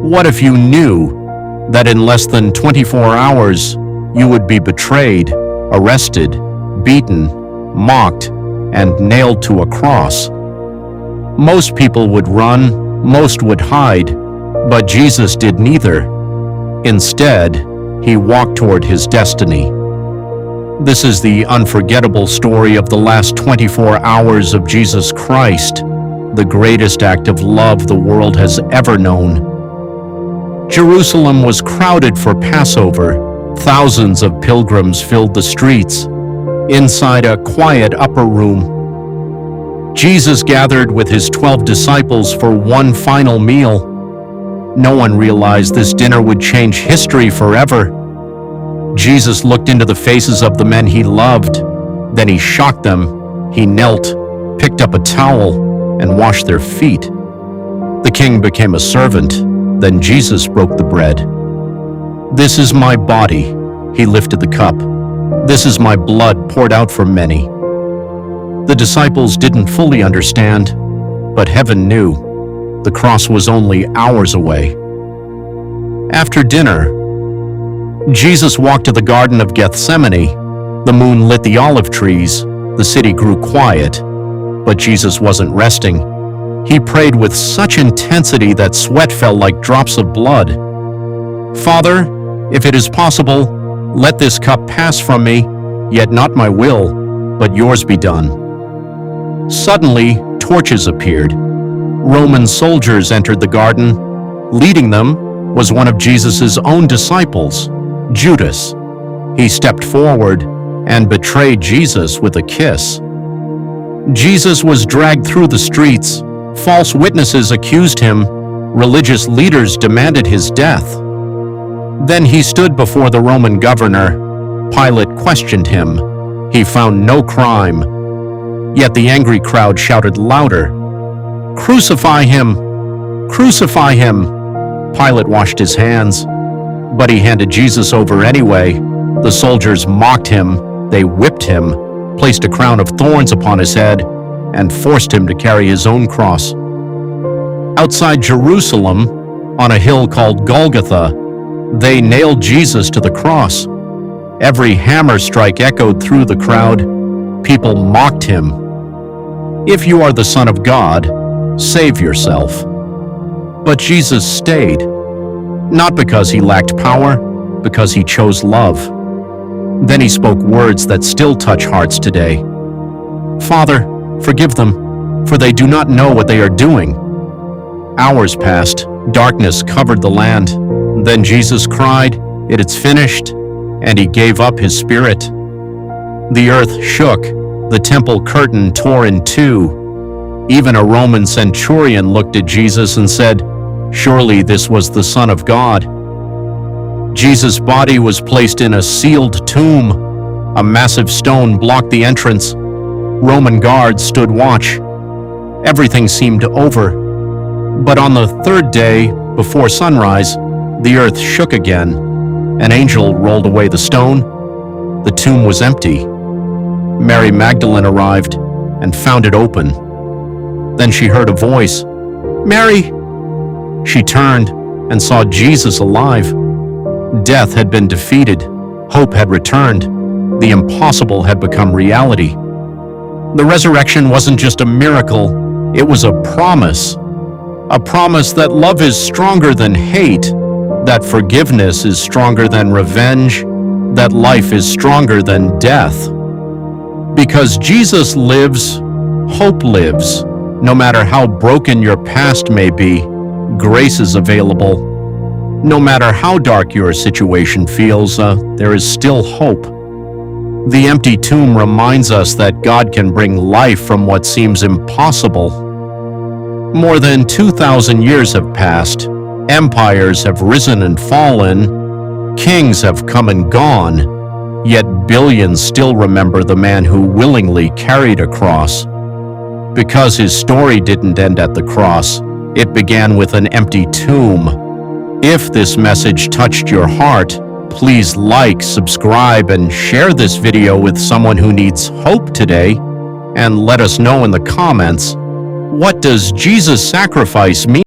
What if you knew that in less than 24 hours you would be betrayed, arrested, beaten, mocked, and nailed to a cross? Most people would run, most would hide, but Jesus did neither. Instead, he walked toward his destiny. This is the unforgettable story of the last 24 hours of Jesus Christ, the greatest act of love the world has ever known. Jerusalem was crowded for Passover. Thousands of pilgrims filled the streets. Inside a quiet upper room, Jesus gathered with his 12 disciples for one final meal. No one realized this dinner would change history forever. Jesus looked into the faces of the men he loved. Then he shocked them. He knelt, picked up a towel, and washed their feet. The king became a servant. Then Jesus broke the bread. "This is my body." He lifted the cup. "This is my blood poured out for many." The disciples didn't fully understand, but heaven knew. The cross was only hours away. After dinner, Jesus walked to the Garden of Gethsemane. The moon lit the olive trees. The city grew quiet, but Jesus wasn't resting. He prayed with such intensity that sweat fell like drops of blood. "Father, if it is possible, let this cup pass from me, yet not my will, but yours be done." Suddenly, torches appeared. Roman soldiers entered the garden. Leading them was one of Jesus' own disciples, Judas. He stepped forward and betrayed Jesus with a kiss. Jesus was dragged through the streets. False witnesses accused him. Religious leaders demanded his death. Then he stood before the Roman governor. Pilate questioned him. He found no crime. Yet the angry crowd shouted louder, "Crucify him! Crucify him!" Pilate washed his hands, but he handed Jesus over anyway. The soldiers mocked him. They whipped him, placed a crown of thorns upon his head, and forced him to carry his own cross. Outside Jerusalem, on a hill called Golgotha, they nailed Jesus to the cross. Every hammer strike echoed through the crowd. People mocked him. "If you are the Son of God, save yourself." But Jesus stayed, not because he lacked power, because he chose love. Then he spoke words that still touch hearts today. "Father, forgive them, for they do not know what they are doing." Hours passed. Darkness covered the land. Then Jesus cried, "It is finished," and he gave up his spirit. The earth shook. The temple curtain tore in two. Even a Roman centurion looked at Jesus and said, "Surely this was the Son of God." Jesus' body was placed in a sealed tomb. A massive stone blocked the entrance. Roman guards stood watch. Everything seemed over. But on the third day, before sunrise, the earth shook again. An angel rolled away the stone. The tomb was empty. Mary Magdalene arrived and found it open. Then she heard a voice, "Mary!" She turned and saw Jesus alive. Death had been defeated. Hope had returned. The impossible had become reality. The resurrection wasn't just a miracle, it was a promise. A promise that love is stronger than hate, that forgiveness is stronger than revenge, that life is stronger than death. Because Jesus lives, hope lives. No matter how broken your past may be, grace is available. No matter how dark your situation feels, there is still hope. The empty tomb reminds us that God can bring life from what seems impossible. More than 2,000 years have passed. Empires have risen and fallen. Kings have come and gone. Yet billions still remember the man who willingly carried a cross. Because his story didn't end at the cross, it began with an empty tomb. If this message touched your heart, please like, subscribe, and share this video with someone who needs hope today. And let us know in the comments, what does Jesus' sacrifice mean?